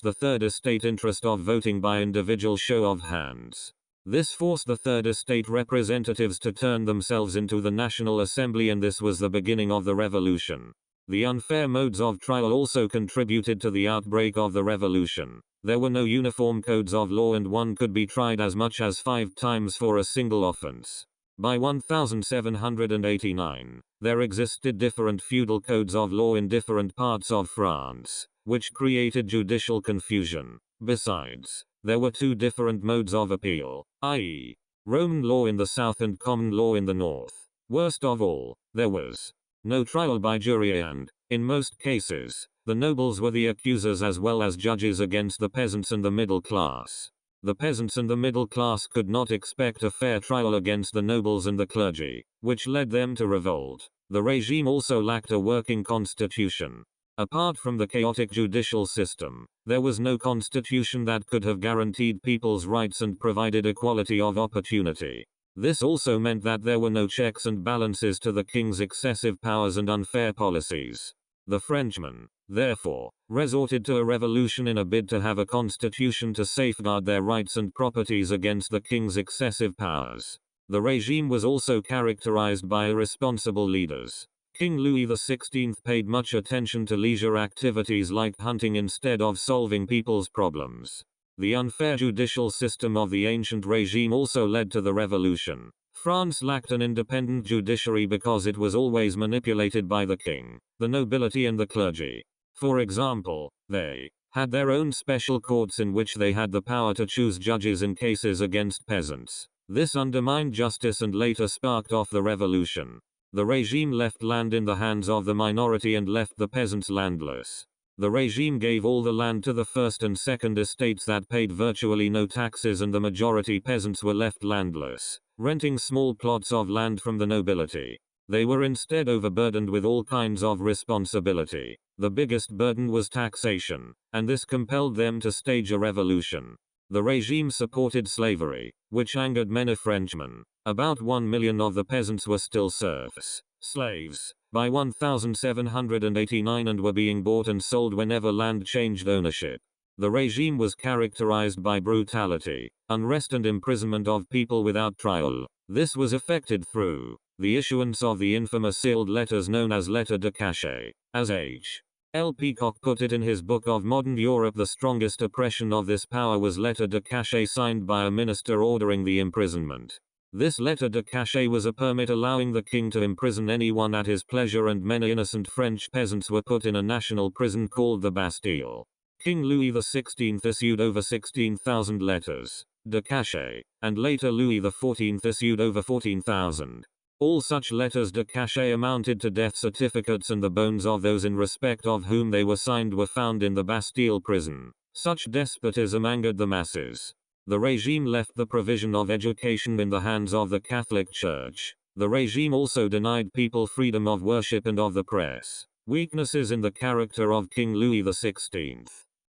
the third estate interest of voting by individual show of hands. This forced the third estate representatives to turn themselves into the National Assembly, and this was the beginning of the revolution. The unfair modes of trial also contributed to the outbreak of the revolution. There were no uniform codes of law, and one could be tried as much as 5 times for a single offense. By 1789, there existed different feudal codes of law in different parts of France, which created judicial confusion. Besides, there were 2 different modes of appeal, i.e., Roman law in the south and common law in the north. Worst of all, there was no trial by jury, and, in most cases, the nobles were the accusers as well as judges against the peasants and the middle class. The peasants and the middle class could not expect a fair trial against the nobles and the clergy, which led them to revolt. The regime also lacked a working constitution. Apart from the chaotic judicial system, there was no constitution that could have guaranteed people's rights and provided equality of opportunity. This also meant that there were no checks and balances to the king's excessive powers and unfair policies. The Frenchmen, therefore, resorted to a revolution in a bid to have a constitution to safeguard their rights and properties against the king's excessive powers. The regime was also characterized by irresponsible leaders. King Louis XVI paid much attention to leisure activities like hunting instead of solving people's problems. The unfair judicial system of the ancient regime also led to the revolution. France lacked an independent judiciary because it was always manipulated by the king, the nobility and the clergy. For example, they had their own special courts in which they had the power to choose judges in cases against peasants. This undermined justice and later sparked off the revolution. The regime left land in the hands of the minority and left the peasants landless. The regime gave all the land to the first and second estates that paid virtually no taxes, and the majority peasants were left landless, renting small plots of land from the nobility. They were instead overburdened with all kinds of responsibility. The biggest burden was taxation, and this compelled them to stage a revolution. The regime supported slavery, which angered many Frenchmen. About 1 million of the peasants were still serfs, slaves, by 1789 and were being bought and sold whenever land changed ownership. The regime was characterized by brutality, unrest and imprisonment of people without trial. This was effected through the issuance of the infamous sealed letters known as lettres de cachet. As H.L. Peacock put it in his book of Modern Europe, the strongest oppression of this power was lettre de cachet signed by a minister ordering the imprisonment. This lettre de cachet was a permit allowing the king to imprison anyone at his pleasure, and many innocent French peasants were put in a national prison called the Bastille. King Louis XVI issued over 16,000 letters de cachet, and later Louis XIV issued over 14,000. All such letters de cachet amounted to death certificates, and the bones of those in respect of whom they were signed were found in the Bastille prison. Such despotism angered the masses. The regime left the provision of education in the hands of the Catholic Church. The regime also denied people freedom of worship and of the press. Weaknesses in the character of King Louis XVI.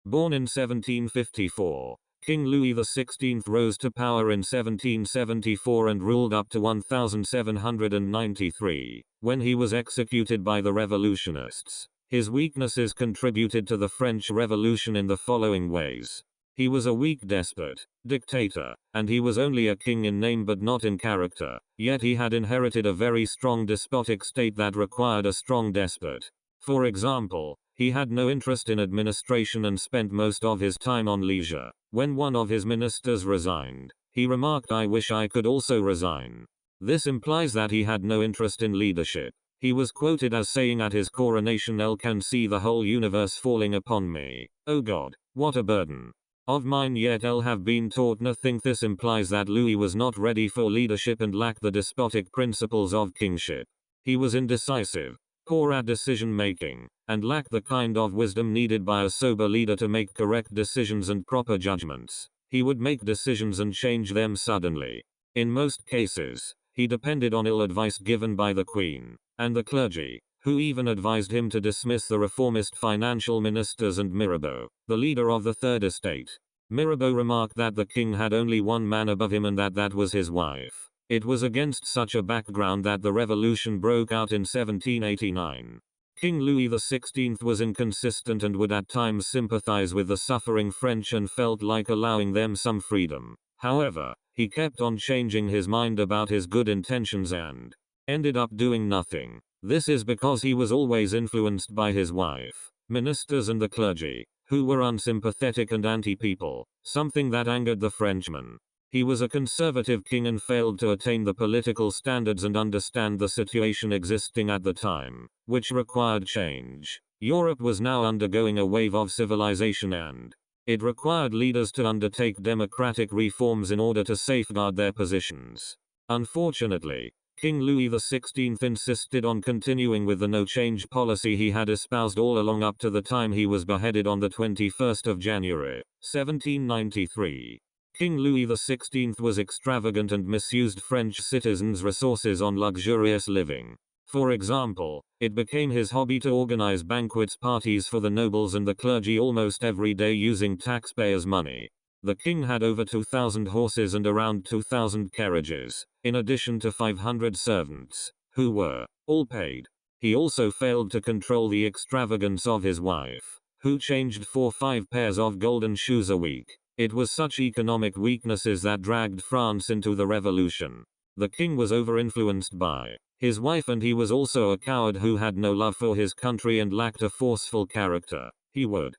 Born in 1754, King Louis XVI rose to power in 1774 and ruled up to 1793, when he was executed by the revolutionists. His weaknesses contributed to the French Revolution in the following ways. He was a weak despot, dictator, and he was only a king in name but not in character, yet he had inherited a very strong despotic state that required a strong despot. For example, he had no interest in administration and spent most of his time on leisure. When one of his ministers resigned, he remarked, "I wish I could also resign." This implies that he had no interest in leadership. He was quoted as saying at his coronation, "I can see the whole universe falling upon me. Oh God, what a burden of mine, yet I'll have been taught nothing." This implies that Louis was not ready for leadership and lacked the despotic principles of kingship. He was indecisive, poor at decision making, and lacked the kind of wisdom needed by a sober leader to make correct decisions and proper judgments. He would make decisions and change them suddenly. In most cases, he depended on ill advice given by the Queen and the clergy, who even advised him to dismiss the reformist financial ministers and Mirabeau, the leader of the Third Estate. Mirabeau remarked that the king had only one man above him and that was his wife. It was against such a background that the revolution broke out in 1789. King Louis XVI was inconsistent and would at times sympathize with the suffering French and felt like allowing them some freedom. However, he kept on changing his mind about his good intentions and ended up doing nothing. This is because he was always influenced by his wife, ministers and the clergy, who were unsympathetic and anti-people, something that angered the Frenchmen. He was a conservative king and failed to attain the political standards and understand the situation existing at the time, which required change. Europe was now undergoing a wave of civilization and it required leaders to undertake democratic reforms in order to safeguard their positions. Unfortunately, King Louis XVI insisted on continuing with the no-change policy he had espoused all along up to the time he was beheaded on the 21st of January, 1793. King Louis XVI was extravagant and misused French citizens' resources on luxurious living. For example, it became his hobby to organize banquets parties for the nobles and the clergy almost every day using taxpayers' money. The king had over 2,000 horses and around 2,000 carriages, in addition to 500 servants, who were all paid. He also failed to control the extravagance of his wife, who changed 4-5 pairs of golden shoes a week. It was such economic weaknesses that dragged France into the revolution. The king was over-influenced by his wife, and he was also a coward who had no love for his country and lacked a forceful character. He would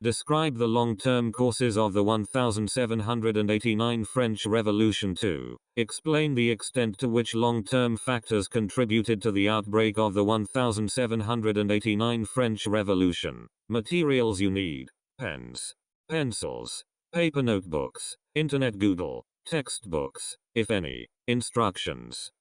describe the long-term causes of the 1789 French Revolution to explain the extent to which long-term factors contributed to the outbreak of the 1789 French Revolution. Materials you need: pens, pencils, paper notebooks, internet Google, textbooks, if any, instructions.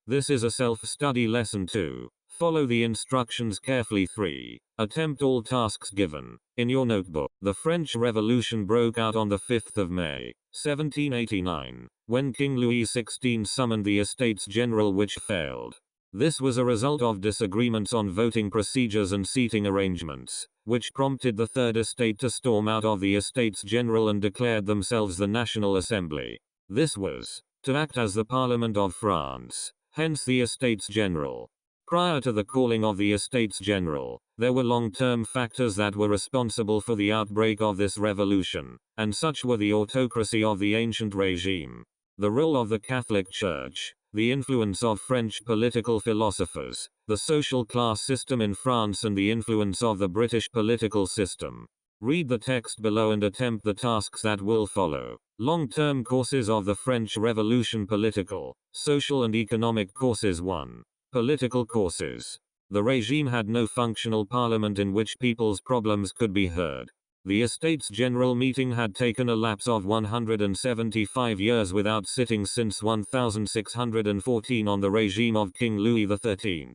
This is a self-study lesson 2. Follow the instructions carefully. 3. Attempt all tasks given in your notebook. The French Revolution broke out on the 5th of May, 1789, when King Louis XVI summoned the Estates General, which failed. This was a result of disagreements on voting procedures and seating arrangements, which prompted the Third Estate to storm out of the Estates General and declared themselves the National Assembly. This was to act as the Parliament of France, hence the Estates General. Prior to the calling of the Estates General, there were long-term factors that were responsible for the outbreak of this revolution, and such were the autocracy of the ancient regime, the role of the Catholic Church, the influence of French political philosophers, the social class system in France, and the influence of the British political system. Read the text below and attempt the tasks that will follow. Long-term causes of the French Revolution: political, social and economic causes. 1. Political causes. The regime had no functional parliament in which people's problems could be heard. The Estates General meeting had taken a lapse of 175 years without sitting since 1614 on the regime of King Louis XIII.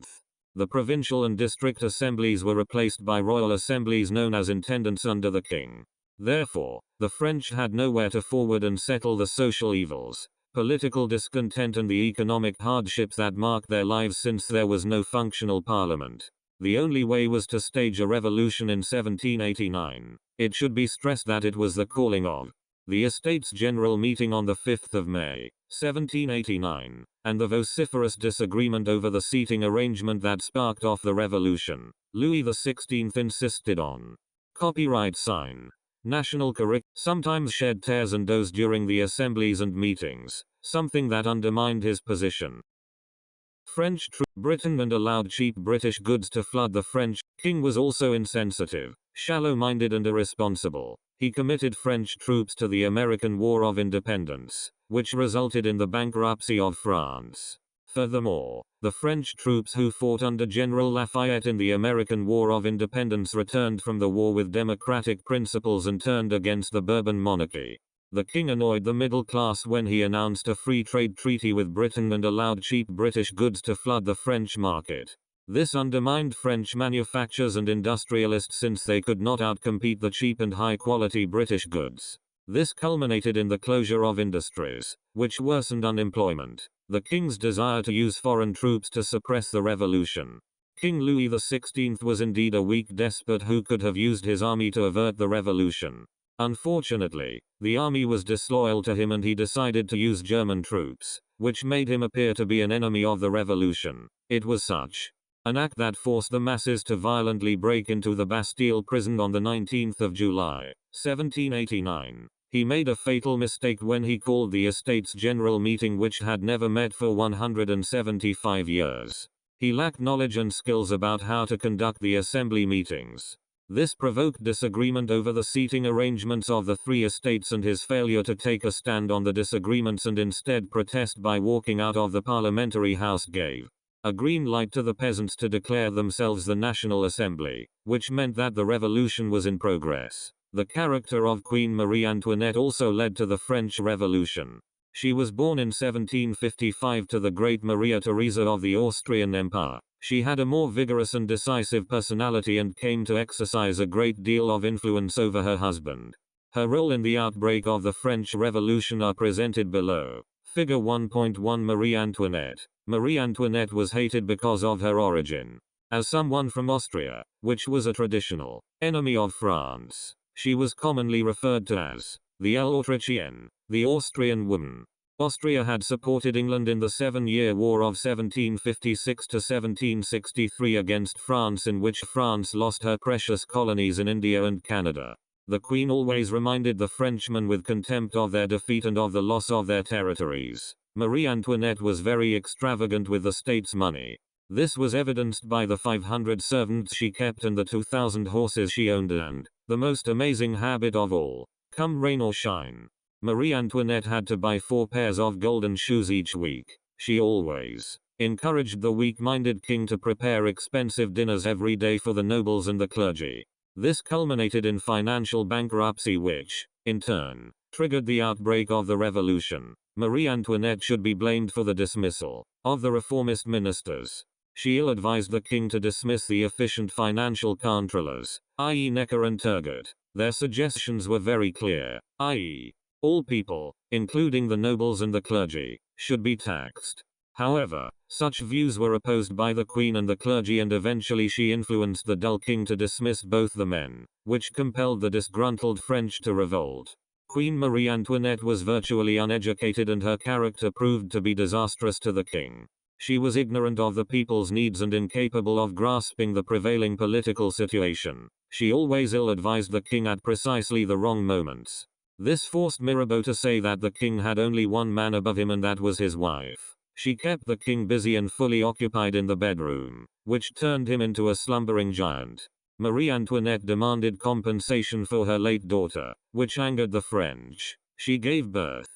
The provincial and district assemblies were replaced by royal assemblies known as intendants under the king. Therefore, the French had nowhere to forward and settle the social evils, political discontent and the economic hardships that marked their lives, since there was no functional parliament. The only way was to stage a revolution in 1789. It should be stressed that it was the calling of the Estates General meeting on the 5th of May, 1789, and the vociferous disagreement over the seating arrangement that sparked off the revolution. Louis XVI insisted on copyright sign, national curriculum, sometimes shed tears and dozed during the assemblies and meetings, something that undermined his position. French troops Britain and allowed cheap British goods to flood the French. King was also insensitive, shallow-minded and irresponsible. He committed French troops to the American War of Independence, which resulted in the bankruptcy of France. Furthermore, the French troops who fought under General Lafayette in the American War of Independence returned from the war with democratic principles and turned against the Bourbon monarchy. The king annoyed the middle class when he announced a free trade treaty with Britain and allowed cheap British goods to flood the French market. This undermined French manufacturers and industrialists, since they could not outcompete the cheap and high-quality British goods. This culminated in the closure of industries, which worsened unemployment. The king's desire to use foreign troops to suppress the revolution. King Louis XVI was indeed a weak despot who could have used his army to avert the revolution. Unfortunately, the army was disloyal to him and he decided to use German troops, which made him appear to be an enemy of the revolution. It was such an act that forced the masses to violently break into the Bastille prison on the 19th of July, 1789. He made a fatal mistake when he called the Estates General meeting, which had never met for 175 years. He lacked knowledge and skills about how to conduct the assembly meetings. This provoked disagreement over the seating arrangements of the three estates, and his failure to take a stand on the disagreements and instead protest by walking out of the parliamentary house gave a green light to the peasants to declare themselves the National Assembly, which meant that the revolution was in progress. The character of Queen Marie Antoinette also led to the French Revolution. She was born in 1755 to the great Maria Theresa of the Austrian Empire. She had a more vigorous and decisive personality and came to exercise a great deal of influence over her husband. Her role in the outbreak of the French Revolution are presented below. Figure 1.1. Marie Antoinette. Marie Antoinette was hated because of her origin. As someone from Austria, which was a traditional enemy of France, she was commonly referred to as the L'Autrichienne, the Austrian woman. Austria had supported England in the 7-Year War of 1756 to 1763 against France, in which France lost her precious colonies in India and Canada. The Queen always reminded the Frenchmen with contempt of their defeat and of the loss of their territories. Marie Antoinette was very extravagant with the state's money. This was evidenced by the 500 servants she kept and the 2,000 horses she owned, and the most amazing habit of all, come rain or shine, Marie Antoinette had to buy 4 pairs of golden shoes each week. She always encouraged the weak-minded king to prepare expensive dinners every day for the nobles and the clergy. This culminated in financial bankruptcy, which, in turn, triggered the outbreak of the revolution. Marie Antoinette should be blamed for the dismissal of the reformist ministers. She ill-advised the king to dismiss the efficient financial controllers, i.e. Necker and Turgot. Their suggestions were very clear, i.e. all people, including the nobles and the clergy, should be taxed. However, such views were opposed by the Queen and the clergy, and eventually she influenced the dull king to dismiss both the men, which compelled the disgruntled French to revolt. Queen Marie Antoinette was virtually uneducated, and her character proved to be disastrous to the king. She was ignorant of the people's needs and incapable of grasping the prevailing political situation. She always ill-advised the king at precisely the wrong moments. This forced Mirabeau to say that the king had only one man above him, and that was his wife. She kept the king busy and fully occupied in the bedroom, which turned him into a slumbering giant. Marie Antoinette demanded compensation for her late daughter, which angered the French. She gave birth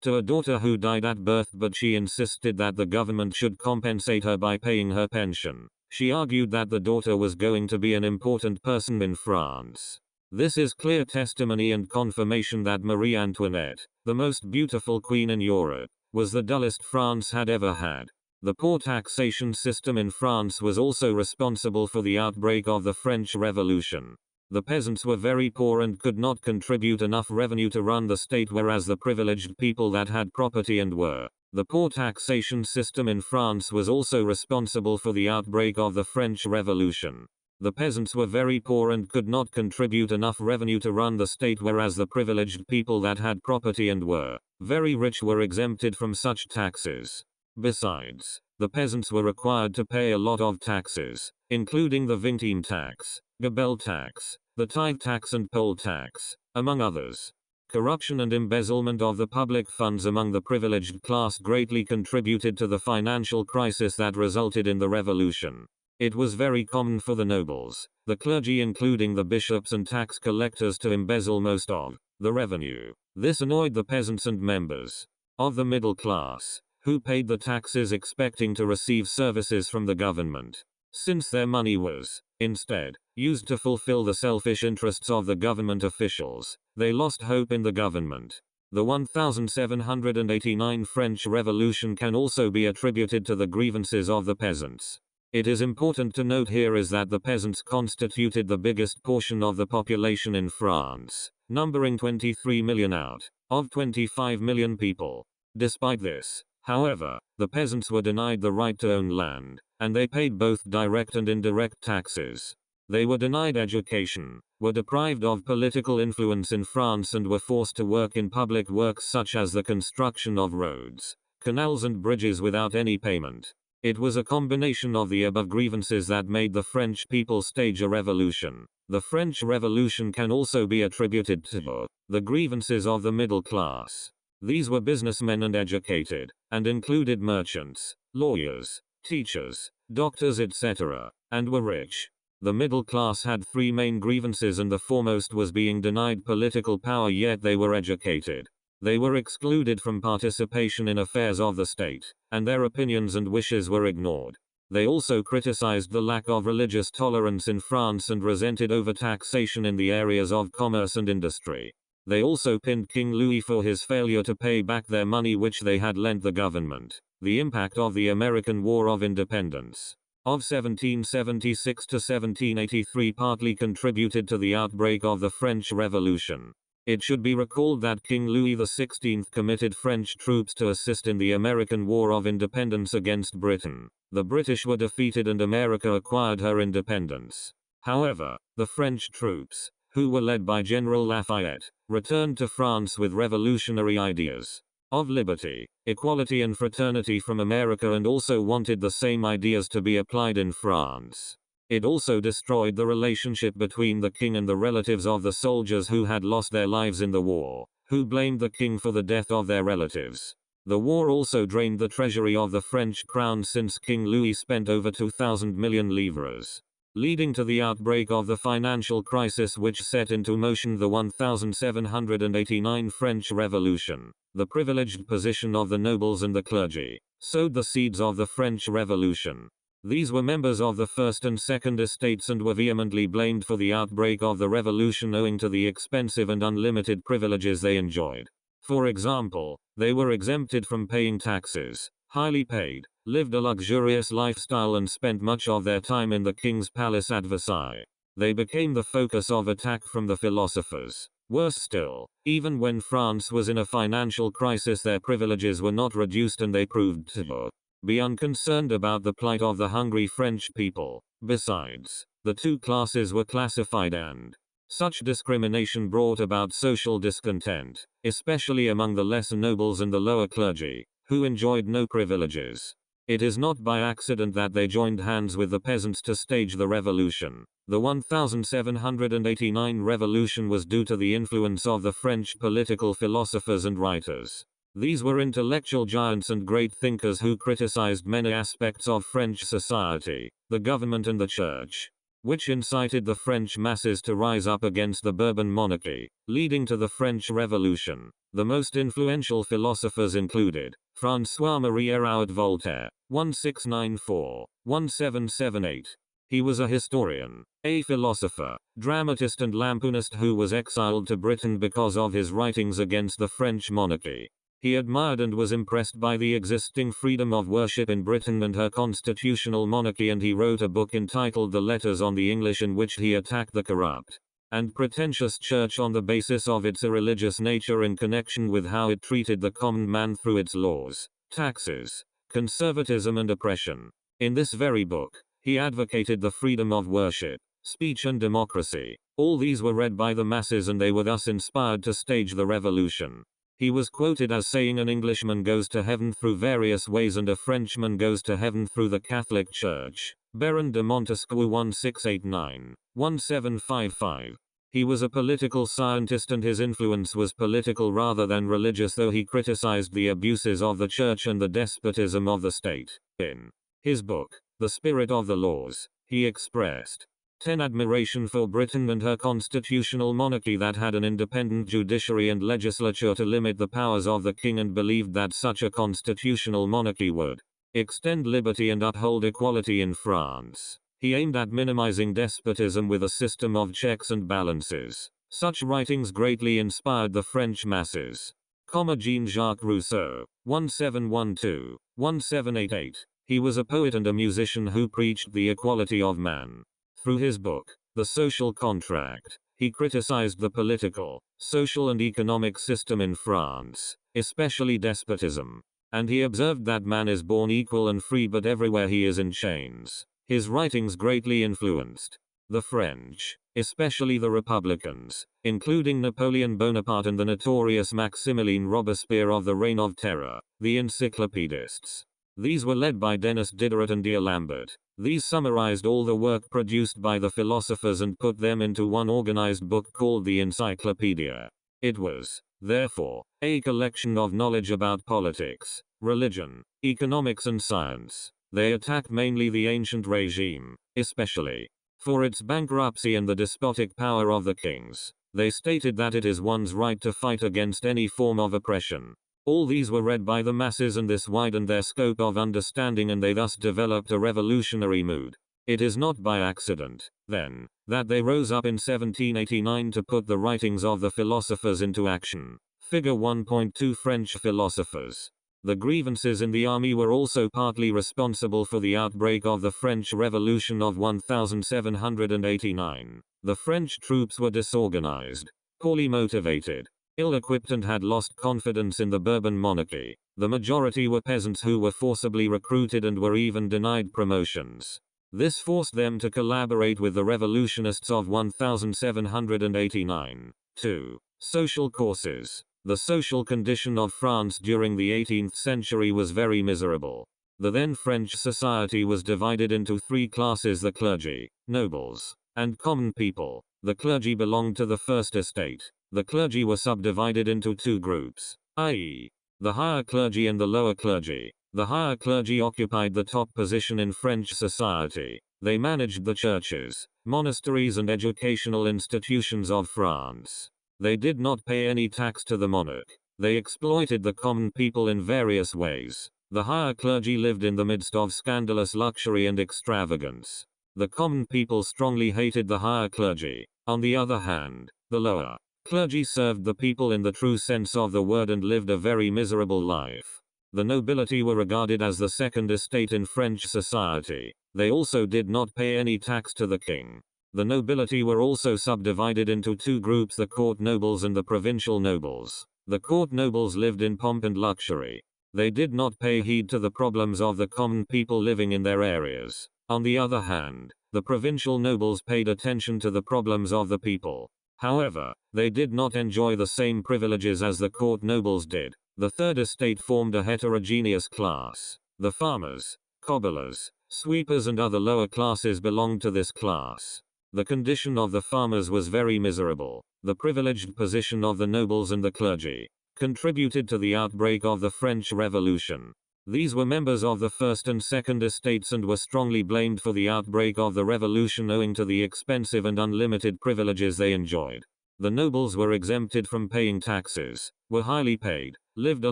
to a daughter who died at birth, but she insisted that the government should compensate her by paying her pension. She argued that the daughter was going to be an important person in France. This is clear testimony and confirmation that Marie Antoinette, the most beautiful queen in Europe, was the dullest France had ever had. The poor taxation system in France was also responsible for the outbreak of the French Revolution. The peasants were very poor and could not contribute enough revenue to run the state, whereas the privileged people that had property and were. The poor taxation system in France was also responsible for the outbreak of the French Revolution. The peasants were very poor and could not contribute enough revenue to run the state, whereas the privileged people that had property and were very rich were exempted from such taxes. Besides, the peasants were required to pay a lot of taxes, including the vingtieme tax, gabelle tax, the tithe tax and poll tax, among others. Corruption and embezzlement of the public funds among the privileged class greatly contributed to the financial crisis that resulted in the revolution. It was very common for the nobles, the clergy including the bishops and tax collectors, to embezzle most of the revenue. This annoyed the peasants and members of the middle class, who paid the taxes expecting to receive services from the government. Since their money was, instead, used to fulfill the selfish interests of the government officials, they lost hope in the government. The 1789 French Revolution can also be attributed to the grievances of the peasants. It is important to note here is that the peasants constituted the biggest portion of the population in France, numbering 23 million out of 25 million people. Despite this, however, the peasants were denied the right to own land, and they paid both direct and indirect taxes. They were denied education, were deprived of political influence in France, and were forced to work in public works such as the construction of roads, canals and bridges without any payment. It was a combination of the above grievances that made the French people stage a revolution. The French Revolution can also be attributed to the grievances of the middle class. These were businessmen and educated, and included merchants, lawyers, teachers, doctors, etc., and were rich. The middle class had three main grievances, and the foremost was being denied political power, yet they were educated. They were excluded from participation in affairs of the state, and their opinions and wishes were ignored. They also criticized the lack of religious tolerance in France and resented overtaxation in the areas of commerce and industry. They also pinned King Louis for his failure to pay back their money which they had lent the government. The impact of the American War of Independence of 1776 to 1783 partly contributed to the outbreak of the French Revolution. It should be recalled that King Louis XVI committed French troops to assist in the American War of Independence against Britain. The British were defeated and America acquired her independence. However, the French troops, who were led by General Lafayette, returned to France with revolutionary ideas of liberty, equality and fraternity from America, and also wanted the same ideas to be applied in France. It also destroyed the relationship between the king and the relatives of the soldiers who had lost their lives in the war, who blamed the king for the death of their relatives. The war also drained the treasury of the French crown, since King Louis spent over 2,000 million livres, leading to the outbreak of the financial crisis which set into motion the 1789 French Revolution. The privileged position of the nobles and the clergy sowed the seeds of the French Revolution. These were members of the First and Second Estates and were vehemently blamed for the outbreak of the revolution owing to the expensive and unlimited privileges they enjoyed. For example, they were exempted from paying taxes, highly paid, lived a luxurious lifestyle, and spent much of their time in the king's palace at Versailles. They became the focus of attack from the philosophers. Worse still, even when France was in a financial crisis, their privileges were not reduced and they proved to be unconcerned about the plight of the hungry French people. Besides, the two classes were classified, and such discrimination brought about social discontent, especially among the lesser nobles and the lower clergy, who enjoyed no privileges. It is not by accident that they joined hands with the peasants to stage the revolution. The 1789 revolution was due to the influence of the French political philosophers and writers. These were intellectual giants and great thinkers who criticized many aspects of French society, the government and the church, which incited the French masses to rise up against the Bourbon monarchy, leading to the French Revolution. The most influential philosophers included François-Marie Hérault Voltaire, 1694-1778. He was a historian, a philosopher, dramatist and lampoonist who was exiled to Britain because of his writings against the French monarchy. He admired and was impressed by the existing freedom of worship in Britain and her constitutional monarchy, and he wrote a book entitled The Letters on the English, in which he attacked the corrupt and pretentious church on the basis of its irreligious nature in connection with how it treated the common man through its laws, taxes, conservatism and oppression. In this very book, he advocated the freedom of worship, speech and democracy. All these were read by the masses and they were thus inspired to stage the revolution. He was quoted as saying, "An Englishman goes to heaven through various ways and a Frenchman goes to heaven through the Catholic Church." Baron de Montesquieu 1689-1755. He was a political scientist and his influence was political rather than religious, though he criticized the abuses of the church and the despotism of the state. In his book, The Spirit of the Laws, he expressed admiration for Britain and her constitutional monarchy that had an independent judiciary and legislature to limit the powers of the king, and believed that such a constitutional monarchy would extend liberty and uphold equality in France. He aimed at minimizing despotism with a system of checks and balances. Such writings greatly inspired the French masses. Jean-Jacques Rousseau, 1712-1788. He was a poet and a musician who preached the equality of man. Through his book, The Social Contract, he criticized the political, social and economic system in France, especially despotism. And he observed that man is born equal and free, but everywhere he is in chains. His writings greatly influenced the French, especially the Republicans, including Napoleon Bonaparte and the notorious Maximilien Robespierre of the Reign of Terror, the encyclopedists. These were led by Denis Diderot and D'Alembert. These summarized all the work produced by the philosophers and put them into one organized book called the Encyclopedia. It was, therefore, a collection of knowledge about politics, religion, economics and science. They attacked mainly the ancient regime, especially for its bankruptcy and the despotic power of the kings. They stated that it is one's right to fight against any form of oppression. All these were read by the masses and this widened their scope of understanding and they thus developed a revolutionary mood. It is not by accident, then, that they rose up in 1789 to put the writings of the philosophers into action. Figure 1.2 French philosophers. The grievances in the army were also partly responsible for the outbreak of the French Revolution of 1789. The French troops were disorganized, poorly motivated, ill-equipped and had lost confidence in the Bourbon monarchy. The majority were peasants who were forcibly recruited and were even denied promotions. This forced them to collaborate with the revolutionists of 1789. 2. Social causes. The social condition of France during the 18th century was very miserable. The then French society was divided into three classes: the clergy, nobles, and common people. The clergy belonged to the first estate. The clergy were subdivided into two groups, i.e., the higher clergy and the lower clergy. The higher clergy occupied the top position in French society. They managed the churches, monasteries and educational institutions of France. They did not pay any tax to the monarch. They exploited the common people in various ways. The higher clergy lived in the midst of scandalous luxury and extravagance. The common people strongly hated the higher clergy. On the other hand, the lower clergy served the people in the true sense of the word and lived a very miserable life. The nobility were regarded as the second estate in French society. They also did not pay any tax to the king. The nobility were also subdivided into two groups: the court nobles and the provincial nobles. The court nobles lived in pomp and luxury. They did not pay heed to the problems of the common people living in their areas. On the other hand, the provincial nobles paid attention to the problems of the people. However, they did not enjoy the same privileges as the court nobles did. The third estate formed a heterogeneous class. The farmers, cobblers, sweepers and other lower classes belonged to this class. The condition of the farmers was very miserable. The privileged position of the nobles and the clergy contributed to the outbreak of the French Revolution. These were members of the first and second estates and were strongly blamed for the outbreak of the revolution owing to the expensive and unlimited privileges they enjoyed. The nobles were exempted from paying taxes, were highly paid, lived a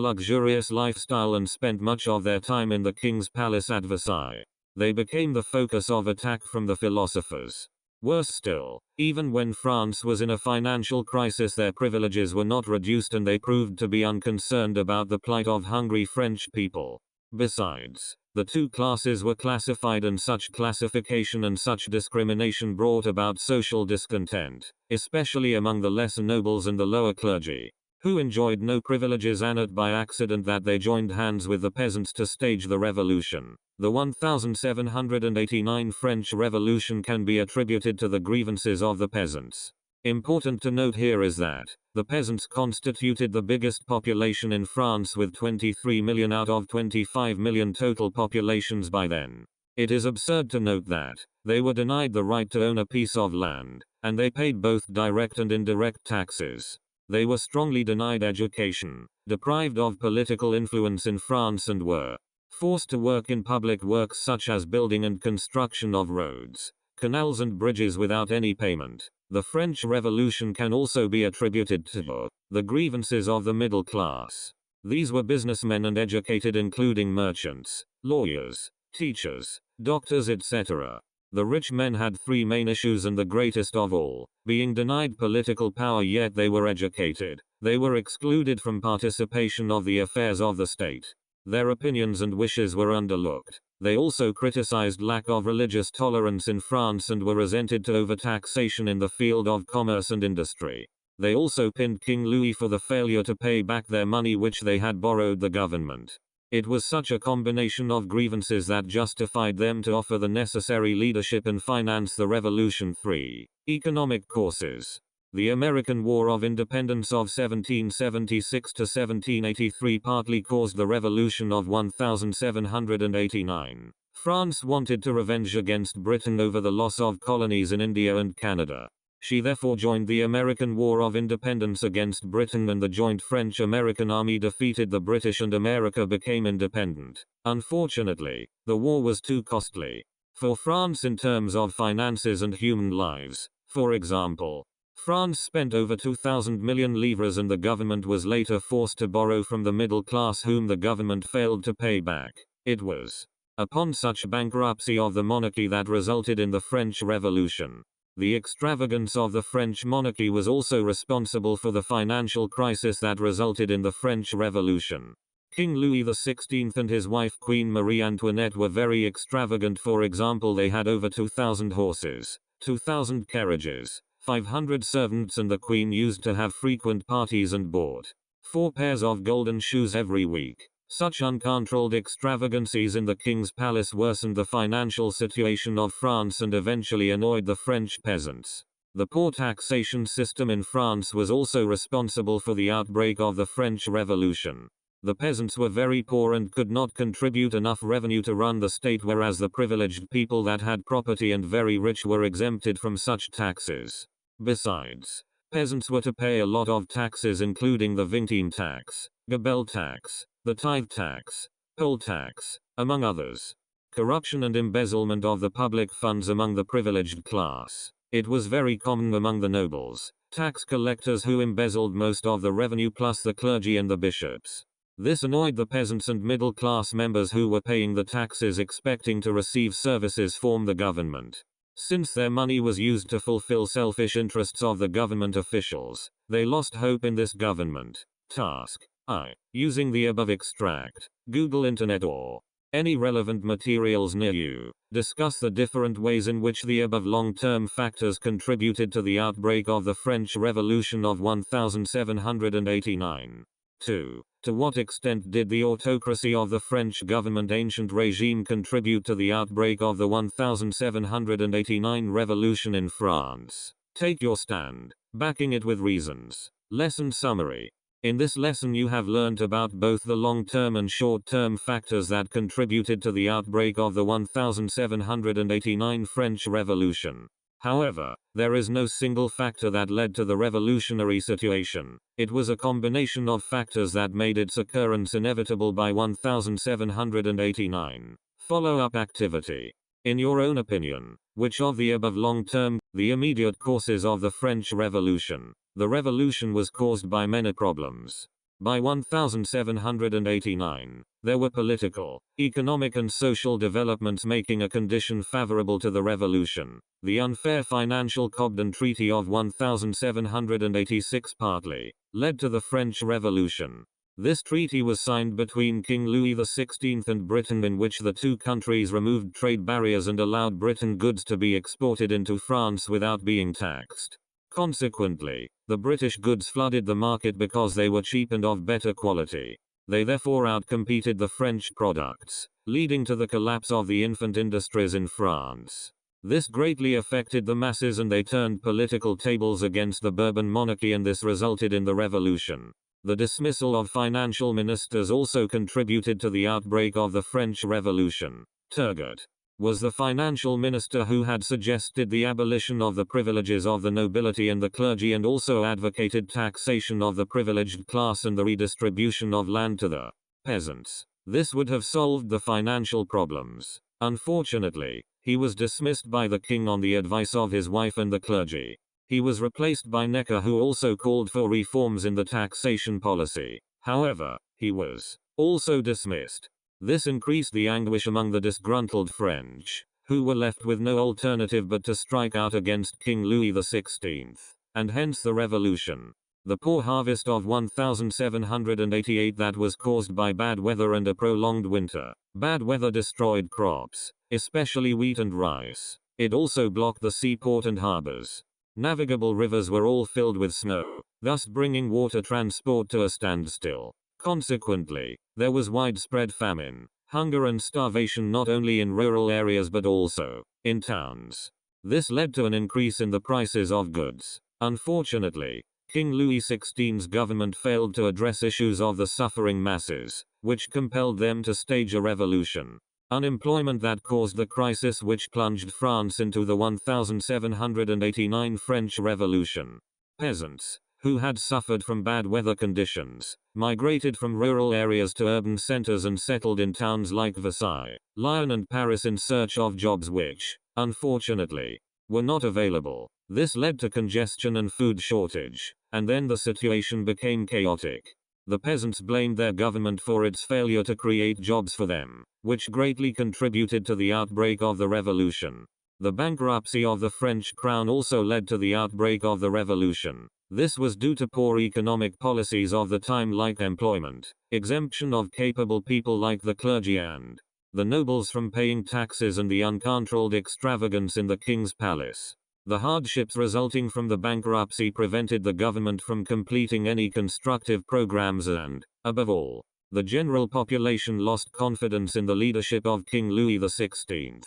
luxurious lifestyle and spent much of their time in the king's palace at Versailles. They became the focus of attack from the philosophers. Worse still, even when France was in a financial crisis, their privileges were not reduced and they proved to be unconcerned about the plight of hungry French people. Besides, the two classes were classified and such classification and such discrimination brought about social discontent, especially among the lesser nobles and the lower clergy, who enjoyed no privileges, and it by accident that they joined hands with the peasants to stage the revolution. The 1789 French Revolution can be attributed to the grievances of the peasants. Important to note here is that the peasants constituted the biggest population in France with 23 million out of 25 million total populations by then. It is absurd to note that they were denied the right to own a piece of land, and they paid both direct and indirect taxes. They were strongly denied education, deprived of political influence in France, and were forced to work in public works such as building and construction of roads, canals and bridges without any payment. The French Revolution can also be attributed to the grievances of the middle class. These were businessmen and educated, including merchants, lawyers, teachers, doctors, etc. The rich men had three main issues, and the greatest of all, being denied political power, yet they were educated. They were excluded from participation of the affairs of the state. Their opinions and wishes were underlooked. They also criticized lack of religious tolerance in France and were resented to overtaxation in the field of commerce and industry. They also pinned King Louis for the failure to pay back their money which they had borrowed the government. It was such a combination of grievances that justified them to offer the necessary leadership and finance the revolution. 3. Economic causes. The American War of Independence of 1776 to 1783 partly caused the Revolution of 1789. France wanted to revenge against Britain over the loss of colonies in India and Canada. She therefore joined the American War of Independence against Britain, and the joint French-American army defeated the British and America became independent. Unfortunately, the war was too costly for France in terms of finances and human lives. For example, France spent over 2,000 million livres, and the government was later forced to borrow from the middle class, whom the government failed to pay back. It was upon such bankruptcy of the monarchy that resulted in the French Revolution. The extravagance of the French monarchy was also responsible for the financial crisis that resulted in the French Revolution. King Louis XVI and his wife Queen Marie Antoinette were very extravagant. For example, they had over 2,000 horses, 2,000 carriages, 500 servants, and the Queen used to have frequent parties and bought 4 pairs of golden shoes every week. Such uncontrolled extravagancies in the king's palace worsened the financial situation of France and eventually annoyed the French peasants. The poor taxation system in France was also responsible for the outbreak of the French Revolution. The peasants were very poor and could not contribute enough revenue to run the state, whereas the privileged people that had property and very rich were exempted from such taxes. Besides, peasants were to pay a lot of taxes, including the vingtieme tax, gabelle tax, the tithe tax, poll tax, among others. Corruption and embezzlement of the public funds among the privileged class. It was very common among the nobles, tax collectors, who embezzled most of the revenue, plus the clergy and the bishops. This annoyed the peasants and middle class members who were paying the taxes expecting to receive services from the government. Since their money was used to fulfill selfish interests of the government officials, they lost hope in this government. Task I. Using the above extract, Google Internet or any relevant materials near you. Discuss the different ways in which the above long-term factors contributed to the outbreak of the French Revolution of 1789. 2. To what extent did the autocracy of the French government ancient regime contribute to the outbreak of the 1789 revolution in France? Take your stand, backing it with reasons. Lesson summary. In this lesson you have learned about both the long-term and short-term factors that contributed to the outbreak of the 1789 French Revolution. However, there is no single factor that led to the revolutionary situation. It was a combination of factors that made its occurrence inevitable by 1789. Follow-up activity. In your own opinion, which of the above long-term, the immediate causes of the French Revolution? The revolution was caused by many problems. By 1789, there were political, economic and social developments making a condition favorable to the revolution. The unfair financial Cobden Treaty of 1786 partly led to the French Revolution. This treaty was signed between King Louis XVI and Britain, in which the two countries removed trade barriers and allowed Britain goods to be exported into France without being taxed. Consequently, the British goods flooded the market because they were cheap and of better quality. They therefore outcompeted the French products, leading to the collapse of the infant industries in France. This greatly affected the masses and they turned political tables against the Bourbon monarchy, and this resulted in the revolution. The dismissal of financial ministers also contributed to the outbreak of the French Revolution. Turgot was the financial minister who had suggested the abolition of the privileges of the nobility and the clergy, and also advocated taxation of the privileged class and the redistribution of land to the peasants. This would have solved the financial problems. Unfortunately, he was dismissed by the king on the advice of his wife and the clergy. He was replaced by Necker, who also called for reforms in the taxation policy. However, he was also dismissed. This increased the anguish among the disgruntled French, who were left with no alternative but to strike out against King Louis XVI, and hence the revolution. The poor harvest of 1788 that was caused by bad weather and a prolonged winter. Bad weather destroyed crops, especially wheat and rice. It also blocked the seaport and harbors. Navigable rivers were all filled with snow, thus bringing water transport to a standstill. Consequently, there was widespread famine, hunger and starvation not only in rural areas but also in towns. This led to an increase in the prices of goods. Unfortunately, King Louis XVI's government failed to address issues of the suffering masses, which compelled them to stage a revolution. Unemployment that caused the crisis which plunged France into the 1789 French Revolution. Peasants, who had suffered from bad weather conditions, migrated from rural areas to urban centers and settled in towns like Versailles, Lyon and Paris in search of jobs which, unfortunately, were not available. This led to congestion and food shortage, and then the situation became chaotic. The peasants blamed their government for its failure to create jobs for them, which greatly contributed to the outbreak of the revolution. The bankruptcy of the French crown also led to the outbreak of the revolution. This was due to poor economic policies of the time like employment, exemption of capable people like the clergy and the nobles from paying taxes and the uncontrolled extravagance in the king's palace. The hardships resulting from the bankruptcy prevented the government from completing any constructive programs and, above all, the general population lost confidence in the leadership of King Louis XVI.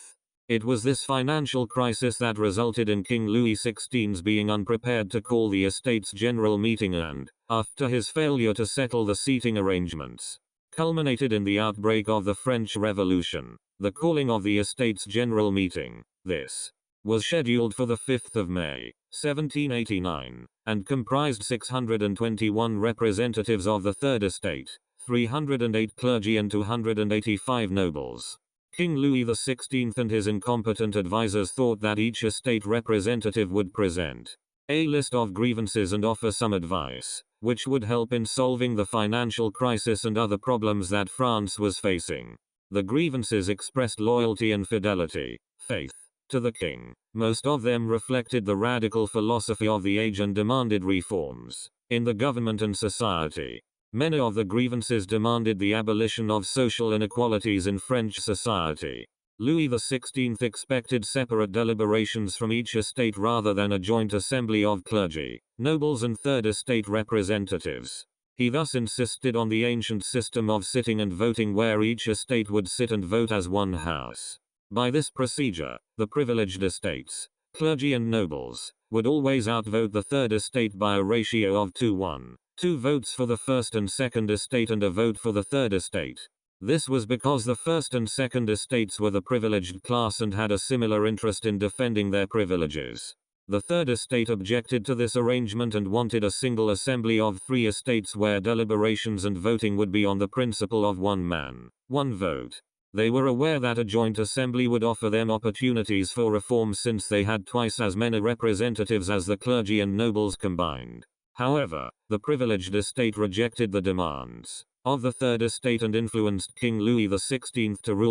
It was this financial crisis that resulted in King Louis XVI's being unprepared to call the Estates General meeting and, after his failure to settle the seating arrangements, culminated in the outbreak of the French Revolution, the calling of the Estates General meeting. This was scheduled for the 5th of May, 1789, and comprised 621 representatives of the Third Estate, 308 clergy and 285 nobles. King Louis XVI and his incompetent advisors thought that each estate representative would present a list of grievances and offer some advice, which would help in solving the financial crisis and other problems that France was facing. The grievances expressed loyalty and fidelity, faith, to the king. Most of them reflected the radical philosophy of the age and demanded reforms in the government and society. Many of the grievances demanded the abolition of social inequalities in French society. Louis XVI expected separate deliberations from each estate rather than a joint assembly of clergy, nobles and Third Estate representatives. He thus insisted on the ancient system of sitting and voting where each estate would sit and vote as one house. By this procedure, the privileged estates, clergy and nobles, would always outvote the Third Estate by a ratio of 2:1. 2 votes for the First and Second Estate and a vote for the Third Estate. This was because the First and Second Estates were the privileged class and had a similar interest in defending their privileges. The Third Estate objected to this arrangement and wanted a single assembly of 3 estates where deliberations and voting would be on the principle of one man, one vote. They were aware that a joint assembly would offer them opportunities for reform since they had twice as many representatives as the clergy and nobles combined. However, the privileged estate rejected the demands of the Third Estate and influenced King Louis XVI to rule